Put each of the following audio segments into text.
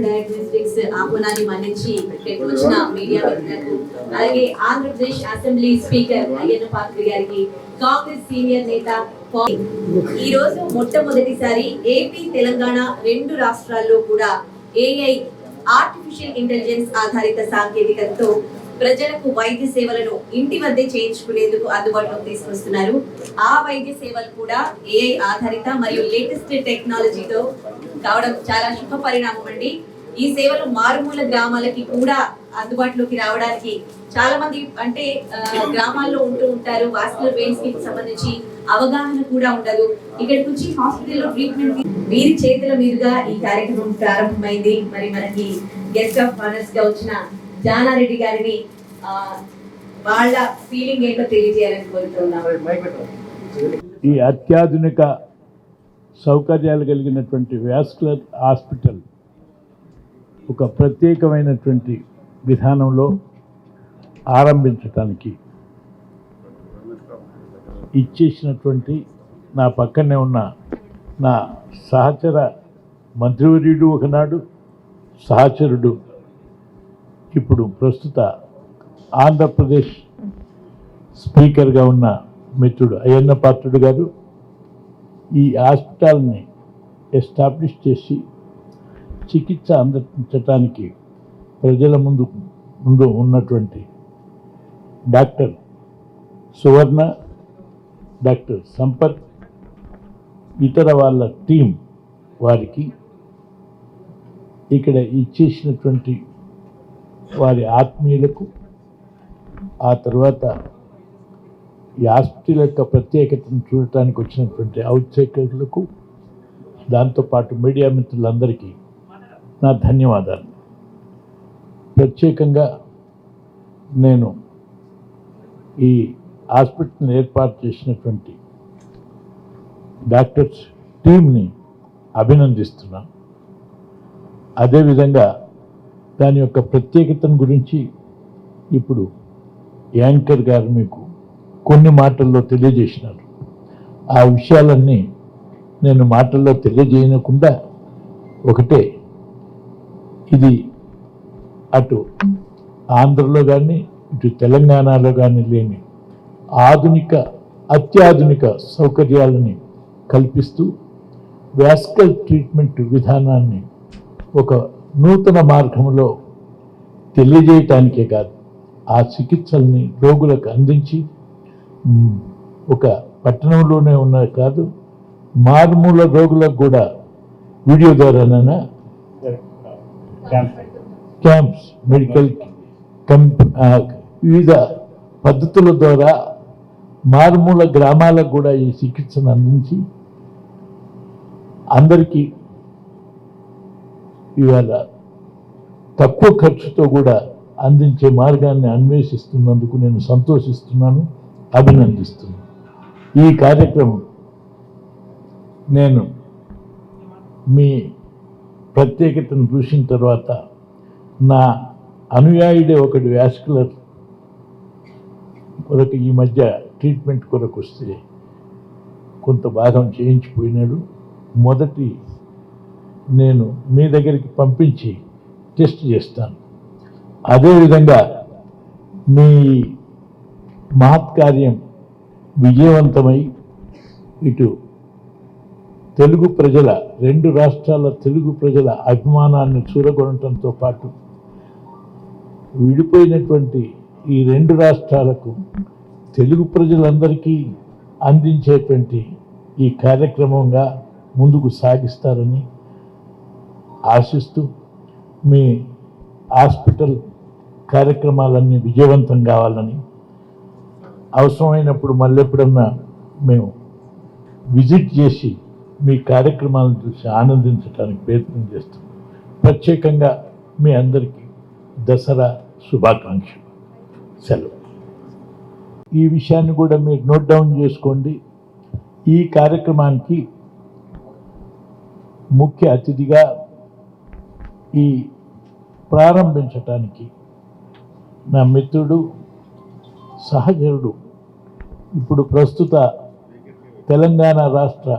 Diagnostics ఆహ్వానాన్ని మన్నించి ఇక్కడికి వచ్చిన మీడియా మిత్రులకు, అలాగే ఆంధ్రప్రదేశ్ అసెంబ్లీ స్పీకర్ అయ్యన్న పాత్రుడు గారికి, కాంగ్రెస్ సీనియర్ నేత ఈ రోజు మొట్టమొదటిసారి ఏపీ తెలంగాణ రెండు రాష్ట్రాల్లో కూడా ఏఐ ఆర్టిఫిషియల్ ఇంటెలిజెన్స్ ఆధారిత సాంకేతికతతో ప్రజలకు వైద్య సేవలను ఇంటి వద్దే చేయించుకునేందుకు అందుబాటులోకి తీసుకొస్తున్నారు. ఆ వైద్య సేవలు కూడా ఏఐ ఆధారిత మరియు లేటెస్ట్ టెక్నాలజీతో కావడం చాలా శుభ పరిణామం అండి. ఈ సేవలు మారుమూల గ్రామాలకి కూడా అందుబాటులోకి రావడానికి చాలా మంది అంటే గ్రామాల్లో ఉంటూ ఉంటారు. వాస్కులర్ వెయిన్స్ కి సంబంధించి అవగాహన కూడా ఉండదు. ఇక్కడికి వచ్చి హాస్పిటల్లో ట్రీట్మెంట్ వీరి చేతుల మీదుగా ఈ కార్యక్రమం ప్రారంభమైంది. మరి మనకి గెస్ట్ ఆఫ్ ఆనర్స్ గా వచ్చిన జానారెడ్డి గారిని వాళ్ళ ఫీలింగ్ ఏంటో తెలియజేయాలని కోరుతున్నాం. ఈ అత్యాధునిక సౌకర్యాలు కలిగినటువంటి వాస్కులర్ హాస్పిటల్ ఒక ప్రత్యేకమైనటువంటి విధానంలో ఆరంభించటానికి ఇచ్చేసినటువంటి నా పక్కనే ఉన్న నా సహచర మంత్రివర్యుడు ఒకనాడు, సహచరుడు ఇప్పుడు ప్రస్తుత ఆంధ్రప్రదేశ్ స్పీకర్గా ఉన్న మిత్రుడు అయ్యన్న పాత్రుడు గారు ఈ హాస్పిటల్ని ఎస్టాబ్లిష్ చేసి చికిత్స అందించడానికి ప్రజల ముందు ఉన్నటువంటి డాక్టర్ సువర్ణ, డాక్టర్ సంపత్, ఇతర వాళ్ళ టీం వారికి ఇక్కడ ఇచ్చేసినటువంటి వారి ఆత్మీయులకు, ఆ తర్వాత ఈ హాస్పిటల్ యొక్క ప్రత్యేకతను చూడటానికి వచ్చినటువంటి ఔత్సాహికులకు, దాంతోపాటు మీడియా మిత్రులందరికీ నా ధన్యవాదాలు. ప్రత్యేకంగా నేను ఈ హాస్పిటల్ని ఏర్పాటు చేసినటువంటి డాక్టర్స్ టీంని అభినందిస్తున్నాను. అదేవిధంగా దాని యొక్క ప్రత్యేకతను గురించి ఇప్పుడు యాంకర్ గారు మీకు కొన్ని మాటల్లో తెలియజేసినారు. ఆ విషయాలన్నీ నేను మాటల్లో తెలియజేయకుండా ఒకటే, ఇది అటు ఆంధ్రలో కానీ ఇటు తెలంగాణలో కానీ లేని ఆధునిక అత్యాధునిక సౌకర్యాలని కల్పిస్తూ వాస్కల్ ట్రీట్మెంట్ విధానాన్ని ఒక నూతన మార్గంలో తెలియజేయటానికే కాదు, ఆ చికిత్సల్ని రోగులకు అందించి ఒక పట్టణంలోనే ఉన్నది కాదు, మారుమూల రోగులకు కూడా వీడియో ద్వారానైనా క్యాంప్స్, మెడికల్ వివిధ పద్ధతుల ద్వారా మారుమూల గ్రామాలకు కూడా ఈ చికిత్సను అందించి అందరికీ ఇవాళ తక్కువ ఖర్చుతో కూడా అందించే మార్గాన్ని అన్వేషిస్తున్నందుకు నేను సంతోషిస్తున్నాను, అభినందిస్తున్నాను. ఈ కార్యక్రమం నేను మీ ప్రత్యేకతను చూసిన తర్వాత నా అనుయాయుడే ఒకటి వాస్కులర్ కొరకు ఈ మధ్య ట్రీట్మెంట్ కొరకు వస్తే కొంత భాగం చేయించిపోయినాడు. మొదటి నేను మీ దగ్గరికి పంపించి టెస్ట్ చేస్తాను. అదేవిధంగా మీ మహత్కార్యం విజయవంతమై ఇటు తెలుగు ప్రజల, రెండు రాష్ట్రాల తెలుగు ప్రజల అభిమానాన్ని చూరగొనటంతో పాటు విడిపోయినటువంటి ఈ రెండు రాష్ట్రాలకు తెలుగు ప్రజలందరికీ అందించేటువంటి ఈ కార్యక్రమంగా ముందుకు సాగిస్తారని ఆశిస్తూ, మీ హాస్పిటల్ కార్యక్రమాలన్నీ విజయవంతం కావాలని, అవసరమైనప్పుడు మళ్ళీ ఎప్పుడన్నా మేము విజిట్ చేసి మీ కార్యక్రమాలను చూసి ఆనందించడానికి ప్రయత్నం చేస్తాం. ప్రత్యేకంగా మీ అందరికీ దసరా శుభాకాంక్షలు. సెలవు. ఈ విషయాన్ని కూడా మీరు నోట్ డౌన్ చేసుకోండి. ఈ కార్యక్రమానికి ముఖ్య అతిథిగా ఈ ప్రారంభించటానికి నా మిత్రుడు, సహచరుడు, ఇప్పుడు ప్రస్తుత తెలంగాణ రాష్ట్ర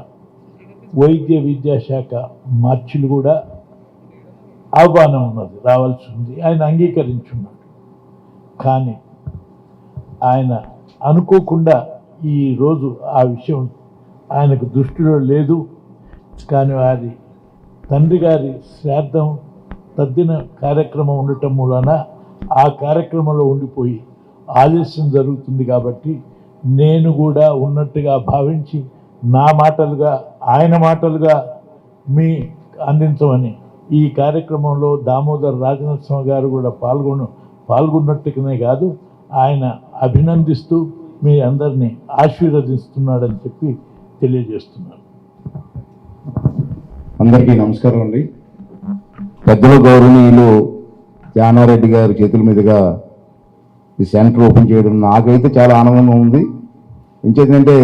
వైద్య విద్యాశాఖ మార్చిలు కూడా ఆహ్వానం ఉన్నది, రావాల్సి ఉంది. ఆయన అంగీకరించున్నాడు. కానీ ఆయన అనుకోకుండా ఈరోజు ఆ విషయం ఆయనకు దృష్టిలో లేదు. కానీ వారి తండ్రి గారి శ్రాద్ధం తద్దిన కార్యక్రమం ఉండటం మూలన ఆ కార్యక్రమంలో ఉండిపోయి ఆలస్యం జరుగుతుంది. కాబట్టి నేను కూడా ఉన్నట్టుగా భావించి నా మాటలుగా ఆయన మాటలుగా మీ అందించమని ఈ కార్యక్రమంలో దామోదర్ రాజనరసింహ గారు కూడా పాల్గొన్నట్టుగానే కాదు, ఆయన అభినందిస్తూ మీ అందరినీ ఆశీర్వదిస్తున్నాడని చెప్పి తెలియజేస్తున్నాను. అందరికీ నమస్కారం అండి. పెద్దల గౌరవనీయులు జానారెడ్డి గారి చేతుల మీదుగా ఈ సెంటర్ ఓపెన్ చేయడం నాకైతే చాలా ఆనందంగా ఉంది. ఇంకేంటంటే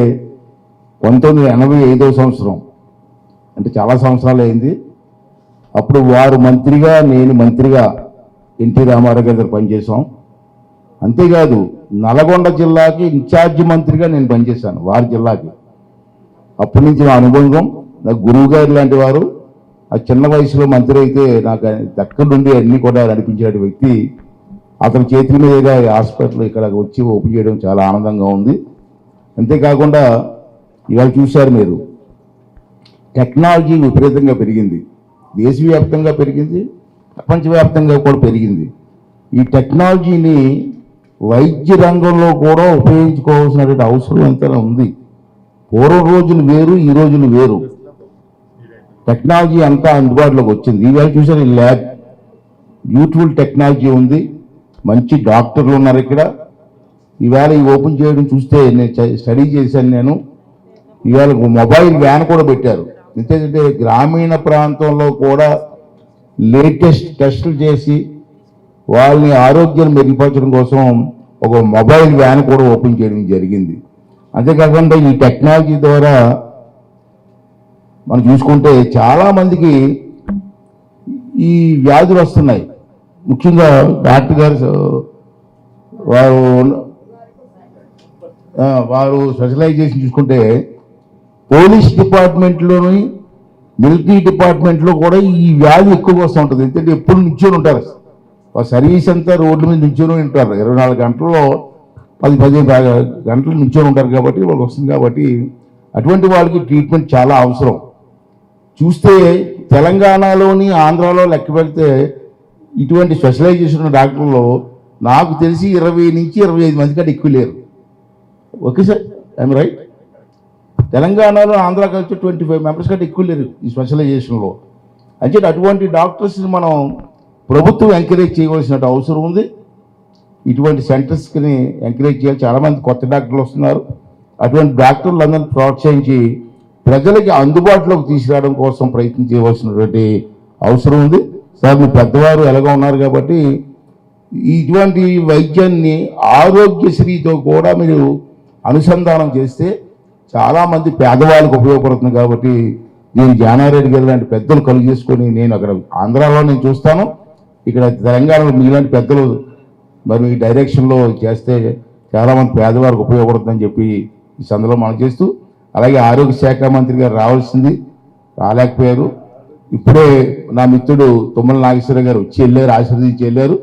1985వ సంవత్సరం, అంటే చాలా సంవత్సరాలు అయింది. అప్పుడు వారు మంత్రిగా, నేను మంత్రిగా ఎన్టీ రామారావు గారి దగ్గర పనిచేసాం. అంతేకాదు నల్గొండ జిల్లాకి ఇన్ఛార్జి మంత్రిగా నేను పనిచేశాను, వారి జిల్లాకి. అప్పటి నుంచి నా అనుబంధం, నాకు గురువు గారు లాంటి వారు. ఆ చిన్న వయసులో మంత్రి అయితే నాకు దగ్గర నుండి అన్నీ కూడా నడిపించే వ్యక్తి. అతని చేతుల మీదుగా హాస్పిటల్ ఇక్కడ వచ్చి ఓపెన్ చేయడం చాలా ఆనందంగా ఉంది. అంతేకాకుండా ఇవాళ చూశారు మీరు, టెక్నాలజీ విపరీతంగా పెరిగింది, దేశవ్యాప్తంగా పెరిగింది, ప్రపంచవ్యాప్తంగా కూడా పెరిగింది. ఈ టెక్నాలజీని వైద్య రంగంలో కూడా ఉపయోగించుకోవాల్సినటువంటి అవసరం ఎంతైనా ఉంది. పూర్వం రోజులు వేరు, ఈ రోజులు వేరు. టెక్నాలజీ అంతా అందుబాటులోకి వచ్చింది. ఈవేళ చూసారు, ఈ ల్యాబ్ బ్యూటిఫుల్ టెక్నాలజీ ఉంది, మంచి డాక్టర్లు ఉన్నారు ఇక్కడ. ఈవేళ ఈ ఓపెన్ చేయడం చూస్తే నేను స్టడీ చేశాను. నేను ఈవేళ మొబైల్ వ్యాన్ కూడా పెట్టారు. ఎందుకంటే గ్రామీణ ప్రాంతంలో కూడా లేటెస్ట్ టెస్టులు చేసి వాళ్ళని ఆరోగ్యాన్ని మెరుగుపరచడం కోసం ఒక మొబైల్ వ్యాన్ కూడా ఓపెన్ చేయడం జరిగింది. అంతేకాకుండా ఈ టెక్నాలజీ ద్వారా మనం చూసుకుంటే చాలామందికి ఈ వ్యాధులు వస్తున్నాయి. ముఖ్యంగా డాక్టర్ గారు వారు స్పెషలైజేషన్ చూసుకుంటే పోలీస్ డిపార్ట్మెంట్లోని, మిలిటరీ డిపార్ట్మెంట్లో కూడా ఈ వ్యాధి ఎక్కువగా వస్తూ ఉంటుంది. ఎందుకంటే ఎప్పుడు నిల్చొని ఉంటారు, సర్వీస్ అంతా రోడ్ల మీద నిల్చొని ఉంటారు. 24 గంటల్లో 10 గంటలు నుంచొని ఉంటారు కాబట్టి వాళ్ళకి వస్తుంది కాబట్టి అటువంటి వాళ్ళకి ట్రీట్మెంట్ చాలా అవసరం. చూస్తే తెలంగాణలోని ఆంధ్రాలో లెక్క పెడితే ఇటువంటి స్పెషలైజేషన్ ఉన్న డాక్టర్లు నాకు తెలిసి 20 నుంచి 25 మంది కంటే ఎక్కువ లేరు. Okay sir, I'm right? తెలంగాణలో ఆంధ్ర కలిసి 25 మెంబర్స్ కంటే ఎక్కువ లేరు ఈ స్పెషలైజేషన్లో. అంటే అటువంటి డాక్టర్స్ని మనం ప్రభుత్వం ఎంకరేజ్ చేయవలసిన అవసరం ఉంది. ఇటువంటి సెంటర్స్ని ఎంకరేజ్ చేయాలి. చాలామంది కొత్త డాక్టర్లు వస్తున్నారు. అటువంటి డాక్టర్లు అందరినీ ప్రోత్సహించి ప్రజలకి అందుబాటులోకి తీసుకురావడం కోసం ప్రయత్నం చేయవలసినటువంటి అవసరం ఉంది. సార్ మీ పెద్దవారు ఎలాగో ఉన్నారు కాబట్టి ఇటువంటి వైద్యాన్ని ఆరోగ్యశ్రీతో కూడా మీరు అనుసంధానం చేస్తే చాలామంది పేదవాళ్ళకు ఉపయోగపడుతుంది. కాబట్టి నేను జానారెడ్డి గారు లాంటి పెద్దలు కలుగు చేసుకొని నేను అక్కడ ఆంధ్రాలో నేను చూస్తాను, ఇక్కడ తెలంగాణలో మీలాంటి పెద్దలు మరి ఈ డైరెక్షన్లో చేస్తే చాలామంది పేదవారికి ఉపయోగపడుతుందని చెప్పి ఈ సందర్భంలో మనం చేస్తూ, అలాగే ఆరోగ్య శాఖ మంత్రి గారు రావాల్సింది రాలేకపోయారు. ఇప్పుడే నా మిత్రుడు తుమ్మల నాగేశ్వర గారు వచ్చి వెళ్ళారు, ఆశీర్వదించి వెళ్ళారు.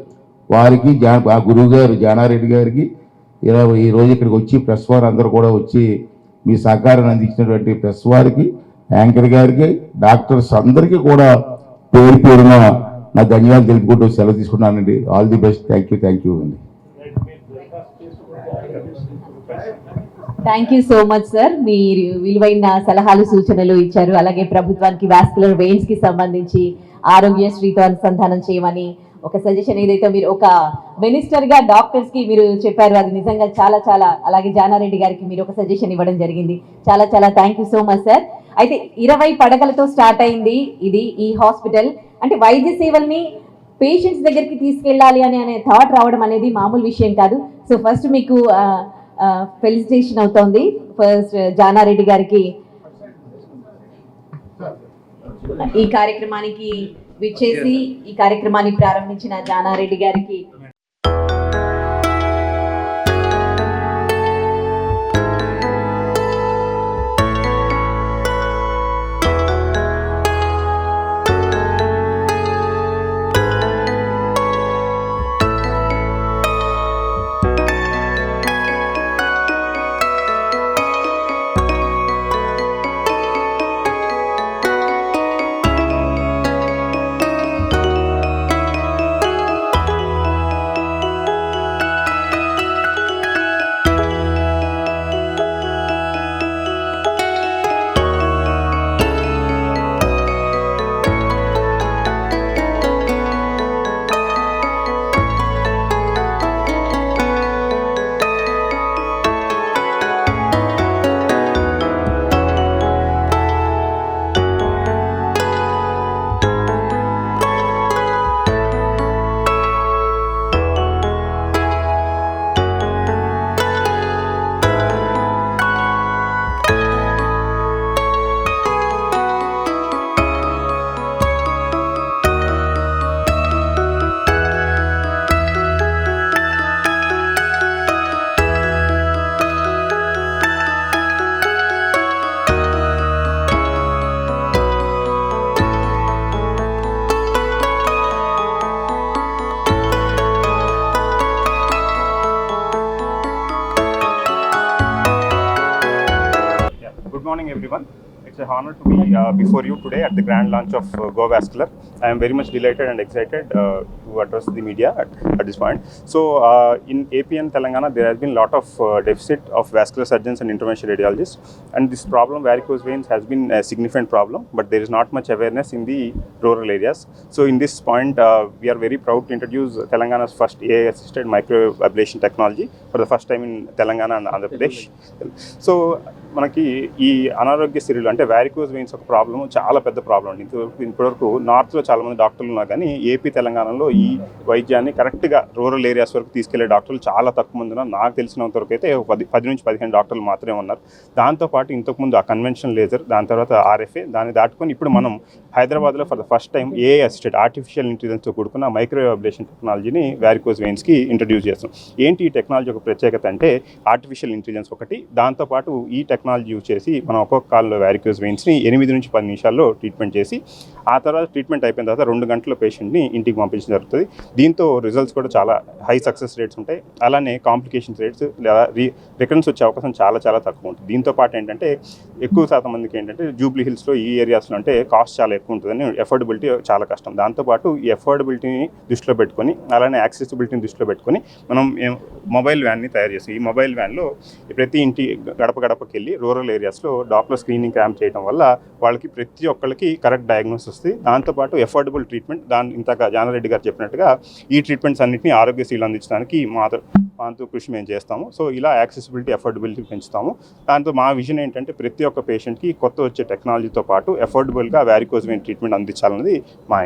వారికి ఆ గురువు గారు జానారెడ్డి గారికి ఈ రోజు ఇక్కడికి వచ్చి ప్రెస్ వారు అందరూ కూడా వచ్చి మీ సహకారాన్ని అందించినటువంటి ప్రెస్ వారికి, యాంకర్ గారికి, డాక్టర్స్ అందరికీ కూడా పేరు పేరున నా ధన్యవాదాలు తెలుపుకుంటూ సెలవు తీసుకున్నానండి. All the best. Thank you అండి. Thank you so much sir. మీరు విలువైన సలహాలు సూచనలు ఇచ్చారు. అలాగే ప్రభుత్వానికి వాస్కులర్ వెయిన్స్ కి సంబంధించి ఆరోగ్యశ్రీతో అనుసంధానం చేయమని ఒక సజెషన్ ఏదైతే మీరు ఒక మినిస్టర్ గా డాక్టర్స్ కి మీరు చెప్పారు, అది నిజంగా చాలా చాలా. అలాగే జానారెడ్డి గారికి మీరు ఒక సజెషన్ ఇవ్వడం జరిగింది. చాలా చాలా thank you so much sir. అయితే 20 పడకలతో స్టార్ట్ అయింది ఈ హాస్పిటల్. అంటే వైద్య సేవల్ని పేషెంట్స్ దగ్గరికి తీసుకెళ్ళాలి అనే థాట్ రావడం అనేది మామూలు విషయం కాదు. సో ఫస్ట్ మీకు ఫెలిసిటేషన్ అవుతోంది ఫస్ట్ జానారెడ్డి గారికి. ఈ కార్యక్రమానికి విచ్చేసి ఈ కార్యక్రమాన్ని ప్రారంభించిన జానారెడ్డి గారికి Good morning, everyone. It's an honor to be before you today at the grand launch of Go Vascular. I am very much delighted and excited to address the media at this point. So, in AP and Telangana, there has been a lot of deficit of vascular surgeons and interventional radiologists, and this problem, varicose veins, has been a significant problem. But there is not much awareness in the rural areas. So, in this point, we are very proud to introduce Telangana's first AI-assisted microablation technology for the first time in Telangana and Andhra Pradesh. So, మనకి ఈ అనారోగ్య శ్రీలు అంటే varicose veins ఒక problem, చాలా పెద్ద problem అండి. ఇప్పటివరకు నార్త్లో చాలామంది డాక్టర్లు ఉన్నారు, కానీ ఏపీ తెలంగాణలో ఈ వైద్యాన్ని కరెక్ట్గా రూరల్ ఏరియాస్ వరకు తీసుకెళ్లే డాక్టర్లు చాలా తక్కువ మంది ఉన్నారు. నాకు తెలిసినంత వరకు అయితే 10 నుంచి 15 డాక్టర్లు మాత్రమే ఉన్నారు. దాంతోపాటు ఇంతకుముందు ఆ కన్వెన్షనల్ లేజర్, దాని తర్వాత ఆర్ఎఫ్ఏ, దాన్ని దాటుకొని ఇప్పుడు మనం హైదరాబాద్లో for the first time AI assisted artificial ఇంటెలిజెన్స్తో కూడుకున్న మైక్రోవేవ్ అబ్లేషన్ టెక్నాలజీని వ్యారికోజ్ వెయిన్స్కి ఇంట్రడ్యూస్ చేస్తాం. ఏంటి ఈ టెక్నాలజీ ఒక ప్రత్యేకత అంటే ఆర్టిఫిషియల్ ఇంటెలిజెన్స్ ఒకటి, దాంతోపాటు ఈ టెక్నాలజీ టెక్నాలజీ యూజ్ చేసి మనం ఒక్కొక్క కాల్లో వ్యారికోస్ వెయిన్స్ని 8 నుంచి 10 నిమిషాల్లో ట్రీట్మెంట్ చేసి ఆ తర్వాత ట్రీట్మెంట్ అయిపోయిన తర్వాత 2 గంటల పేషెంట్ని ఇంటికి పంపించడం జరుగుతుంది. దీంతో రిజల్ట్స్ కూడా చాలా హై సక్సెస్ రేట్స్ ఉంటాయి. అలానే కాంప్లికేషన్స్ రేట్స్ లేదా రికరెన్స్ వచ్చే అవకాశం చాలా చాలా తక్కువ ఉంటుంది. దీంతో పాటు ఏంటంటే ఎక్కువ శాతం మందికి ఏంటంటే జూబ్లీ హిల్స్లో ఈ ఏరియాస్లో అంటే కాస్ట్ చాలా ఎక్కువ ఉంటుందని ఎఫోర్డబిలిటీ చాలా కష్టం. దాంతోపాటు ఈ ఎఫోర్డబిలిటీని దృష్టిలో పెట్టుకొని అలానే యాక్సెసిబిలిటీని దృష్టిలో పెట్టుకొని మనం మొబైల్ వ్యాన్ని తయారు చేస్తాం. ఈ మొబైల్ వ్యాన్లో ప్రతి ఇంటి గడప గడపకి వెళ్ళి రూరల్ ఏరియాస్లో డాప్లర్ స్క్రీనింగ్ క్యాంప్ చేయడం వల్ల వాళ్ళకి ప్రతి ఒక్కరికి కరెక్ట్ డయాగ్నోసిస్ వస్తుంది. దాంతోపాటు ఎఫోర్డబుల్ ట్రీట్మెంట్ ఇంతక జానారెడ్డి గారు చెప్పినట్టుగా ఈ ట్రీట్మెంట్స్ అన్నింటినీ ఆరోగ్యశ్రీలు అందించడానికి మాతో కృషి మేము చేస్తాము. సో ఇలా యాక్సెసిబిలిటీ ఎఫోర్డబిలిటీ పెంచుతాము. దాంతో మా విజన్ ఏంటంటే ప్రతి ఒక్క పేషెంట్కి కొత్త వచ్చే టెక్నాలజీతో పాటు ఎఫోర్డబుల్గా వ్యారికోస్ వెయిన్ ట్రీట్మెంట్ అందించాలన్నది మా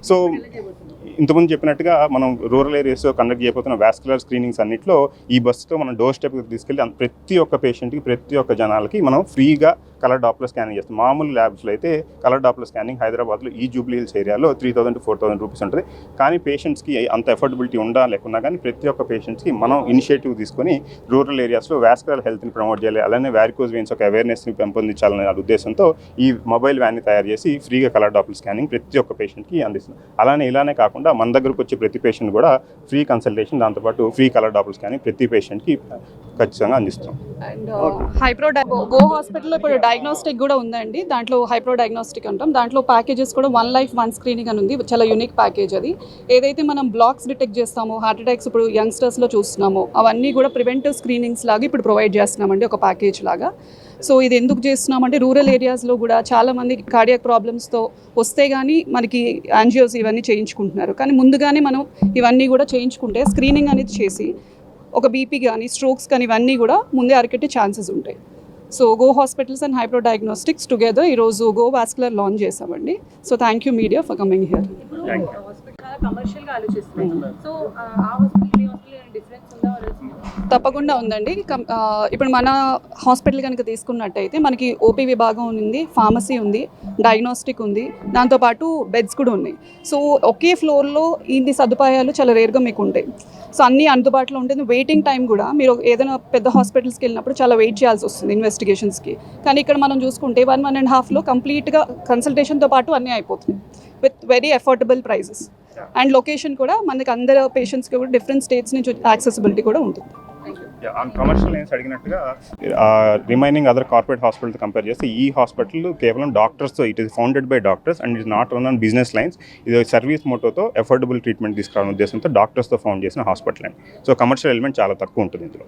సో ఇంతకుముందు చెప్పినట్టుగా మనం రూరల్ ఏరియాస్లో కండక్ట్ చేయబోతున్న వాస్కులర్ స్క్రీనింగ్స్ అన్నింటిలో ఈ బస్సుతో మనం డోర్ స్టెప్కి తీసుకెళ్ళి ప్రతి ఒక్క పేషెంట్కి ప్రతి ఒక్క జనాలకి మనం ఫ్రీగా కలర్ డాప్లర్ స్కానింగ్ చేస్తాం. మామూలు ల్యాబ్స్లో అయితే కలర్ డాప్లర్ స్కానింగ్ హైదరాబాద్లో ఈ జూబ్లీ హిల్స్ ఏరియాలో 3,000 to 4,000 రూపీస్ ఉంటుంది. కానీ పేషెంట్స్కి అంత ఎఫోర్డబిలిటీ లేకున్నా కానీ ప్రతి ఒక్క పేషెంట్స్కి మనం ఇనిషియేటివ్ తీసుకొని రూరల్ ఏరియాస్లో వాస్కులర్ హెల్త్ని ప్రమోట్ చేయాలి, అలానే వ్యారికోస్ వెయిన్స్ ఒక అవేర్నెస్ని పెంపొందించాలనే ఉద్దేశంతో ఈ మొబైల్ వ్యాన్ని తయారు చేసి ఫ్రీగా కలర్ డాప్లర్ స్కానింగ్ ప్రతి ఒక్క పేషెంట్కి అందిస్తుంది. ఇలానే కాకుండా మన దగ్గరకు వచ్చే ప్రతి పేషెంట్ కూడా ఫ్రీ కన్సల్టేషన్, దాంతోపాటు ఫ్రీ కలర్ డాప్లర్ స్కానింగ్ ప్రతి పేషెంట్కి ఖచ్చితంగా అందిస్తాం. అండ్ హైప్రో గో హాస్పిటల్లో ఇప్పుడు డయాగ్నోస్టిక్ కూడా ఉందండి. దాంట్లో హైప్రో డయాగ్నోస్టిక్ అంటాం. దాంట్లో ప్యాకేజెస్ కూడా 1 life 1 స్క్రీనింగ్ అని ఉంది. చాలా యూనిక్ ప్యాకేజ్ అది. ఏదైతే మనం బ్లాక్స్ డిటెక్ట్ చేస్తామో, హార్ట్ అటాక్స్ ఇప్పుడు యంగ్స్టర్స్లో చూస్తున్నామో, అవన్నీ కూడా ప్రివెంటివ్ స్క్రీనింగ్స్ లాగా ఇప్పుడు ప్రొవైడ్ చేస్తున్నామండి ఒక ప్యాకేజ్ లాగా. సో ఇది ఎందుకు చేస్తున్నామంటే రూరల్ ఏరియాస్లో కూడా చాలామంది కార్డియాక్ ప్రాబ్లమ్స్తో వస్తే కానీ మనకి యాంజియోస్ ఇవన్నీ చేయించుకుంటున్నారు. కానీ ముందుగానే మనం ఇవన్నీ కూడా చేయించుకుంటే స్క్రీనింగ్ అనేది చేసి ఒక బీపీ కానీ స్ట్రోక్స్ కానీ ఇవన్నీ కూడా ముందే అరికట్టే ఛాన్సెస్ ఉంటాయి. So go hospitals and Hypro diagnostics together ఈరోజు గో వాస్కులర్ లాంచ్ చేసామండి. So thank you media for coming here. తప్పకుండా ఉందండి. ఇప్పుడు మన హాస్పిటల్ కనుక తీసుకున్నట్టయితే మనకి ఓపీ విభాగం ఉంది, ఫార్మసీ ఉంది, డయాగ్నోస్టిక్ ఉంది, దాంతోపాటు బెడ్స్ కూడా ఉన్నాయి. సో ఒకే ఫ్లోర్లో ఇన్ని సదుపాయాలు చాలా రేర్గా మీకు ఉంటాయి. సో అన్నీ అందుబాటులో ఉంటుంది. వెయిటింగ్ టైం కూడా మీరు ఏదైనా పెద్ద హాస్పిటల్స్కి వెళ్ళినప్పుడు చాలా వెయిట్ చేయాల్సి వస్తుంది ఇన్వెస్టిగేషన్స్కి. కానీ ఇక్కడ మనం చూసుకుంటే 1.5 కంప్లీట్గా కన్సల్టేషన్తో పాటు అన్నీ అయిపోతుంది with very affordable prices. And location కూడా మనకి అందరు పేషెంట్స్కి కూడా డిఫరెంట్ స్టేట్స్ నుంచి యాక్సెసిబిలిటీ కూడా ఉంటుంది. కమర్షియల్ లైన్స్ అడిగినట్టుగా రిమైనింగ్ అదర్ కార్పొరేట్ హాస్పిటల్తో కంపేర్ చేస్తే ఈ హాస్పిటల్ కేవలం డాక్టర్స్తో, it is founded by doctors and it not run on business lines. ఇది సర్వీస్ మోటోతో ఎఫోర్డబుల్ ట్రీట్మెంట్ తీసుకురావాలనే ఉద్దేశంతో డాక్టర్స్తో ఫౌండ్ చేసిన హాస్పిటల్ అండి. సో కమర్షియల్ ఎలిమెంట్ చాలా తక్కువ ఉంటుంది ఇందులో.